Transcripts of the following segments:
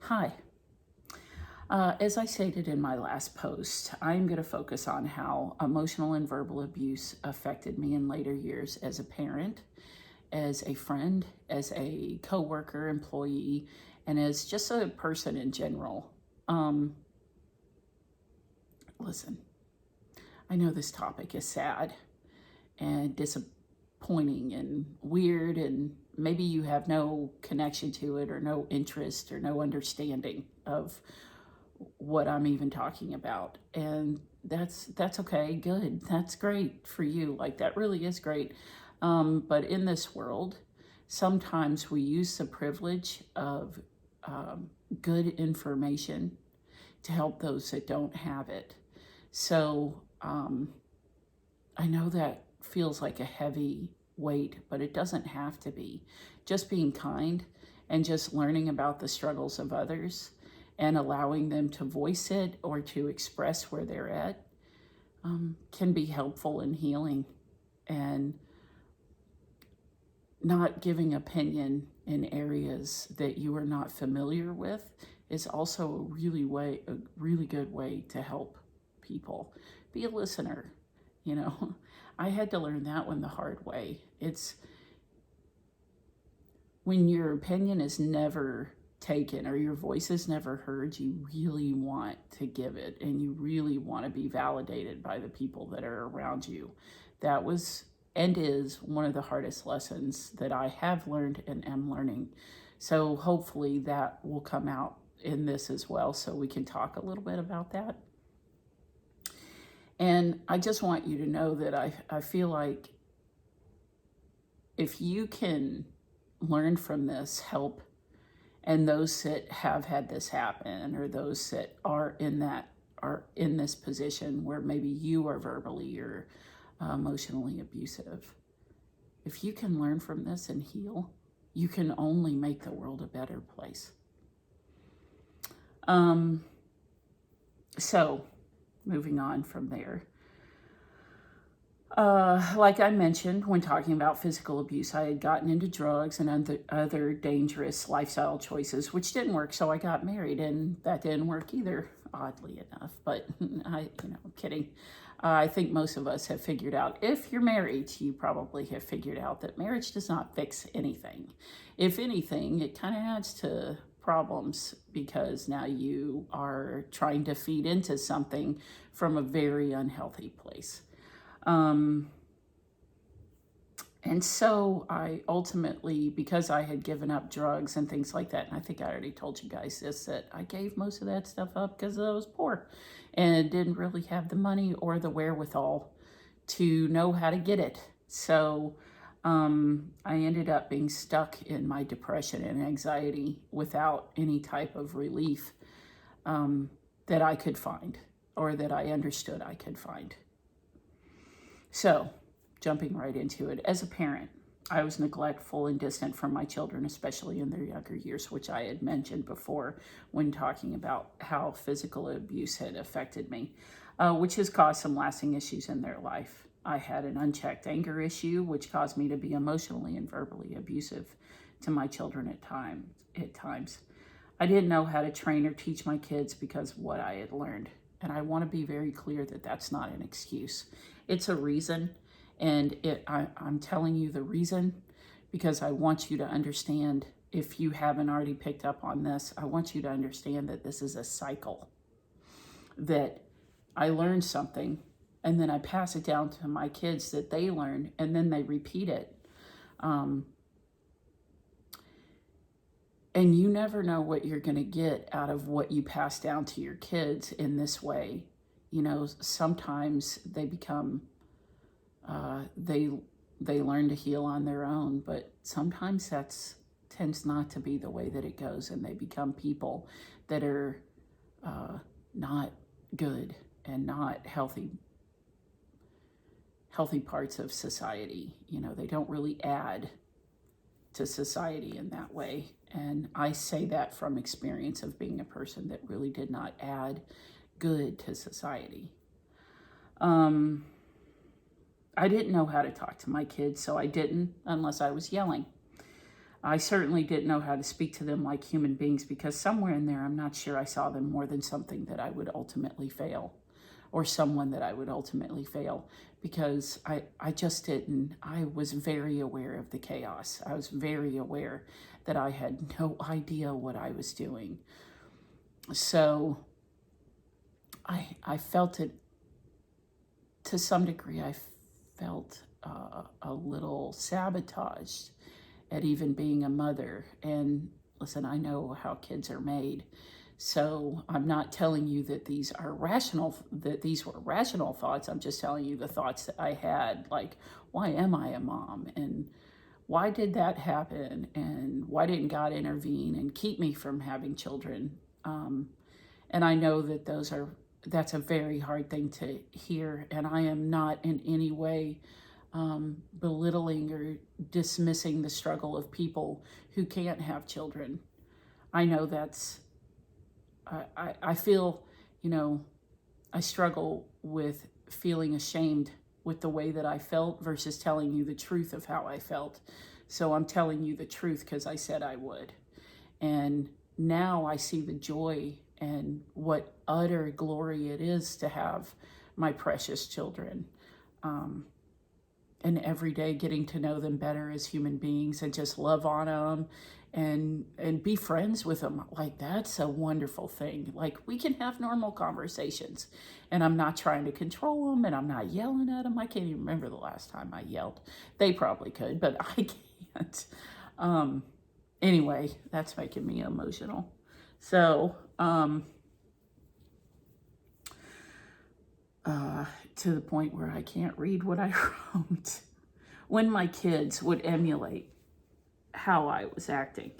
Hi. As I stated in my last post, I'm going to focus on how emotional and verbal abuse affected me in later years as a parent, as a friend, as a coworker, employee, and as just a person in general. Listen, I know this topic is sad and disappointing and weird, and maybe you have no connection to it or no interest or no understanding of what I'm even talking about. And that's okay, good, that's great for you. Like, that really is great. But in this world, sometimes we use the privilege of good information to help those that don't have it. So I know that feels like a heavy weight, but it doesn't have to be. Just being kind and just learning about the struggles of others and allowing them to voice it or to express where they're at can be helpful in healing. And not giving opinion in areas that you are not familiar with is also a really good way to help people. Be a listener. I had to learn that one the hard way. It's when your opinion is never taken or your voice is never heard, you really want to give it, and you really want to be validated by the people that are around you. That was and is one of the hardest lessons that I have learned and am learning. So hopefully that will come out in this as well, so we can talk a little bit about that. And I just want you to know that I feel like if you can learn from this, help, and those that have had this happen, or those that are in this position where maybe you are verbally or emotionally abusive, if you can learn from this and heal, you can only make the world a better place. So moving on from there, like I mentioned when talking about physical abuse, I had gotten into drugs and other dangerous lifestyle choices, which didn't work. So I got married, and that didn't work either, oddly enough. But I'm kidding. I think most of us have figured out, if you're married, you probably have figured out that marriage does not fix anything. If anything, it kind of adds to problems, because now you are trying to feed into something from a very unhealthy place. And so I ultimately, because I had given up drugs and things like that, and I think I already told you guys this, that I gave most of that stuff up because I was poor and didn't really have the money or the wherewithal to know how to get it. So I ended up being stuck in my depression and anxiety without any type of relief that I could find, or that I understood I could find. So, jumping right into it, as a parent, I was neglectful and distant from my children, especially in their younger years, which I had mentioned before when talking about how physical abuse had affected me, which has caused some lasting issues in their life. I had an unchecked anger issue, which caused me to be emotionally and verbally abusive to my children at times. I didn't know how to train or teach my kids because of what I had learned. And I want to be very clear that that's not an excuse. It's a reason. And I'm telling you the reason because I want you to understand, if you haven't already picked up on this, I want you to understand that this is a cycle. That I learned something, and then I pass it down to my kids, that they learn, and then they repeat it. And you never know what you're going to get out of what you pass down to your kids in this way. Sometimes they become, they learn to heal on their own, but sometimes that tends not to be the way that it goes, and they become people that are not good and not healthy parts of society. They don't really add to society in that way. And I say that from experience of being a person that really did not add good to society. I didn't know how to talk to my kids, so I didn't unless I was yelling. I certainly didn't know how to speak to them like human beings, because somewhere in there, I'm not sure I saw them more than something that I would ultimately fail, or someone that I would ultimately fail, because I just didn't. I was very aware of the chaos. I was very aware that I had no idea what I was doing. So I felt it to some degree. I felt a little sabotaged at even being a mother. And listen, I know how kids are made. So I'm not telling you that these were rational thoughts. I'm just telling you the thoughts that I had, like, why am I a mom? And why did that happen? And why didn't God intervene and keep me from having children? And I know that that's a very hard thing to hear. And I am not in any way belittling or dismissing the struggle of people who can't have children. I know I feel, I struggle with feeling ashamed with the way that I felt versus telling you the truth of how I felt. So I'm telling you the truth because I said I would. And now I see the joy and what utter glory it is to have my precious children. And every day getting to know them better as human beings and just love on them and be friends with them. Like, that's a wonderful thing. Like, we can have normal conversations, and I'm not trying to control them, and I'm not yelling at them. I can't even remember the last time I yelled. They probably could, but I can't. Anyway, that's making me emotional. So, to the point where I can't read what I wrote. When my kids would emulate how I was acting,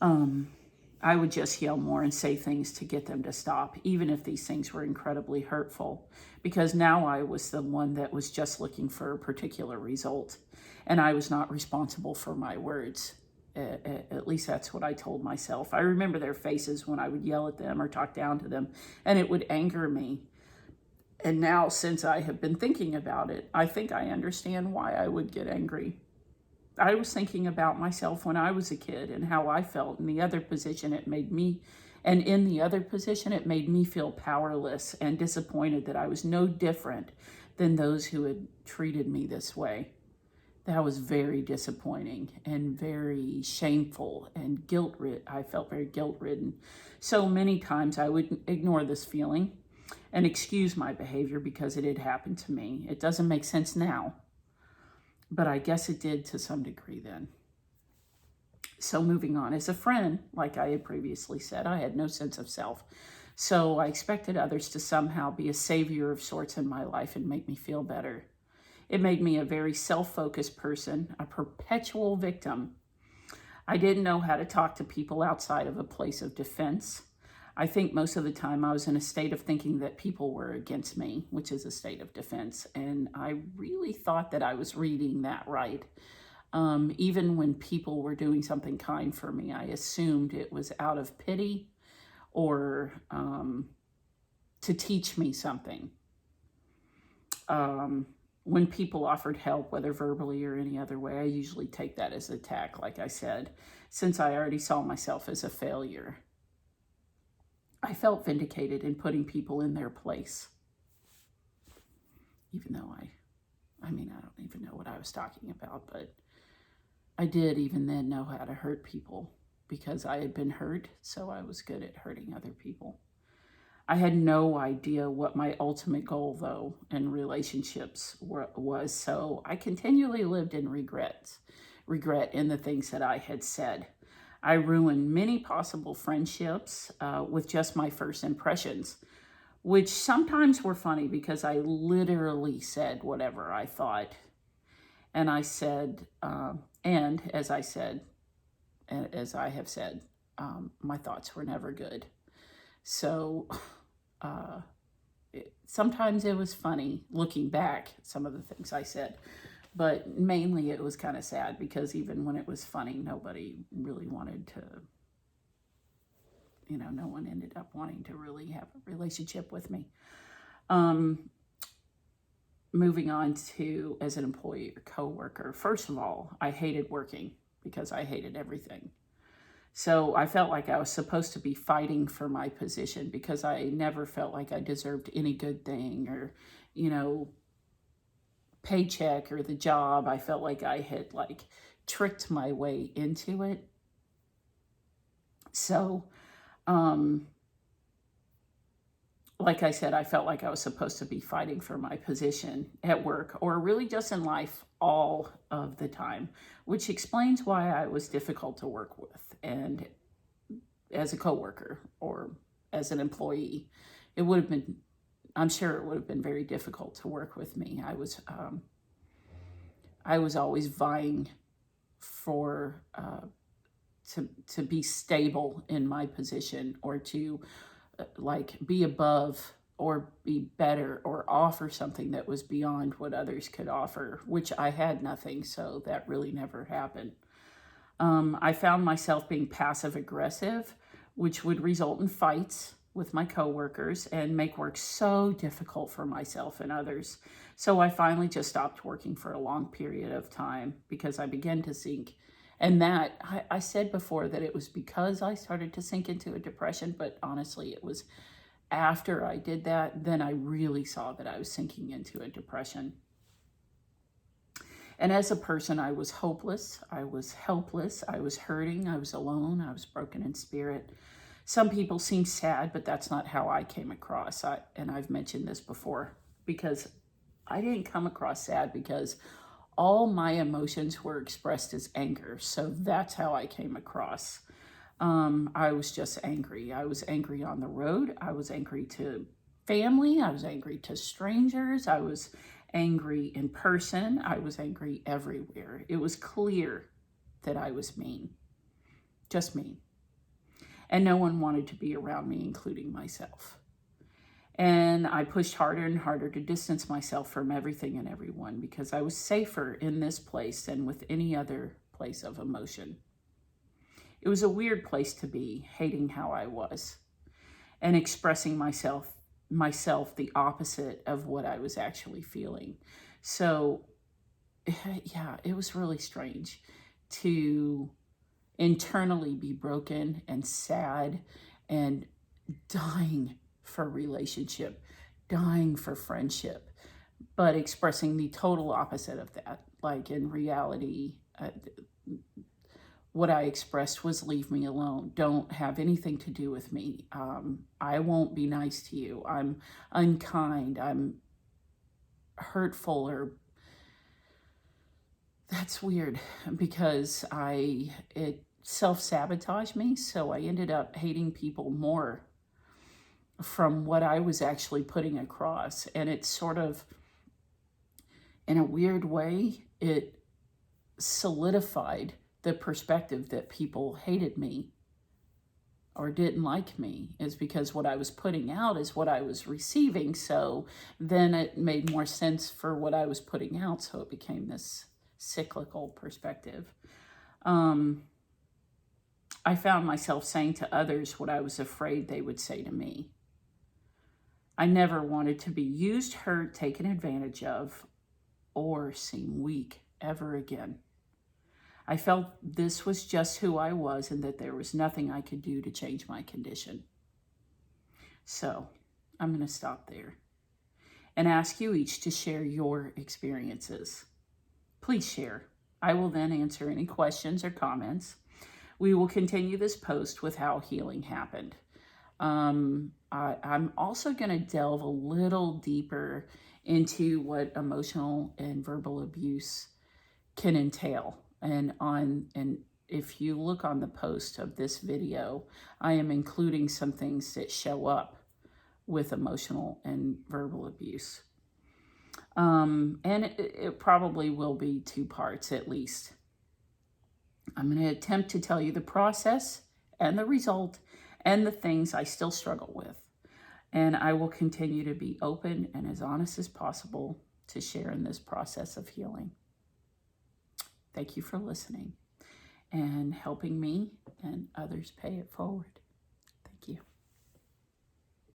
I would just yell more and say things to get them to stop, even if these things were incredibly hurtful, because now I was the one that was just looking for a particular result, and I was not responsible for my words. At least that's what I told myself. I remember their faces when I would yell at them or talk down to them, and it would anger me. And now, since I have been thinking about it, I think I understand why I would get angry. I was thinking about myself when I was a kid and how I felt. In the other position, it made me feel powerless and disappointed that I was no different than those who had treated me this way. That was very disappointing and very shameful and guilt-ridden. I felt very guilt-ridden. So many times I would ignore this feeling and excuse my behavior because it had happened to me. It doesn't make sense now, but I guess it did to some degree then. So moving on, as a friend, like I had previously said, I had no sense of self. So I expected others to somehow be a savior of sorts in my life and make me feel better. It made me a very self-focused person, a perpetual victim. I didn't know how to talk to people outside of a place of defense. I think most of the time I was in a state of thinking that people were against me, which is a state of defense. And I really thought that I was reading that right. Even when people were doing something kind for me, I assumed it was out of pity or to teach me something. When people offered help, whether verbally or any other way, I usually take that as an attack, like I said, since I already saw myself as a failure. I felt vindicated in putting people in their place, even though I don't even know what I was talking about, but I did even then know how to hurt people because I had been hurt, so I was good at hurting other people. I had no idea what my ultimate goal, though, in relationships was, so I continually lived in regret in the things that I had said. I ruined many possible friendships with just my first impressions, which sometimes were funny because I literally said whatever I thought. And I said, and as I have said, my thoughts were never good. So sometimes it was funny looking back, some of the things I said, but mainly it was kind of sad because even when it was funny, nobody really wanted to, no one ended up wanting to really have a relationship with me. moving on to as an employee or coworker. First of all, I hated working because I hated everything. So I felt like I was supposed to be fighting for my position because I never felt like I deserved any good thing or, you know, paycheck or the job. I felt like I had like tricked my way into it. So, like I said, I felt like I was supposed to be fighting for my position at work or really just in life all of the time, which explains why I was difficult to work with and as a coworker or as an employee. It would have been, I'm sure it would have been very difficult to work with me. I was always vying for to be stable in my position or to like be above or be better or offer something that was beyond what others could offer, which I had nothing, so that really never happened. I found myself being passive aggressive, which would result in fights with my coworkers and make work so difficult for myself and others. So I finally just stopped working for a long period of time because I began to sink. And that, I said before that it was because I started to sink into a depression, but honestly, it was after I did that, then I really saw that I was sinking into a depression. And as a person, I was hopeless, I was helpless, I was hurting, I was alone, I was broken in spirit. Some people seem sad, but that's not how I came across. And I've mentioned this before, because I didn't come across sad because all my emotions were expressed as anger. So that's how I came across. I was just angry. I was angry on the road. I was angry to family. I was angry to strangers. I was angry in person. I was angry everywhere. It was clear that I was mean, just mean. And no one wanted to be around me, including myself. And I pushed harder and harder to distance myself from everything and everyone because I was safer in this place than with any other place of emotion. It was a weird place to be, hating how I was and expressing myself the opposite of what I was actually feeling. So, yeah, it was really strange to internally be broken and sad and dying for relationship, dying for friendship, but expressing the total opposite of that. Like in reality, what I expressed was leave me alone. Don't have anything to do with me. I won't be nice to you. I'm unkind. I'm hurtful. Or that's weird because it self-sabotaged me. So I ended up hating people more from what I was actually putting across. And it's sort of, in a weird way, it solidified the perspective that people hated me or didn't like me, is because what I was putting out is what I was receiving. So then it made more sense for what I was putting out. So it became this cyclical perspective. I found myself saying to others what I was afraid they would say to me. I never wanted to be used, hurt, taken advantage of, or seem weak ever again. I felt this was just who I was and that there was nothing I could do to change my condition. So I'm going to stop there and ask you each to share your experiences. Please share. I will then answer any questions or comments. We will continue this post with how healing happened. I'm also going to delve a little deeper into what emotional and verbal abuse can entail. And if you look on the post of this video, I am including some things that show up with emotional and verbal abuse. And it probably will be 2 parts at least. I'm going to attempt to tell you the process and the result and the things I still struggle with. And I will continue to be open and as honest as possible to share in this process of healing. Thank you for listening and helping me and others pay it forward.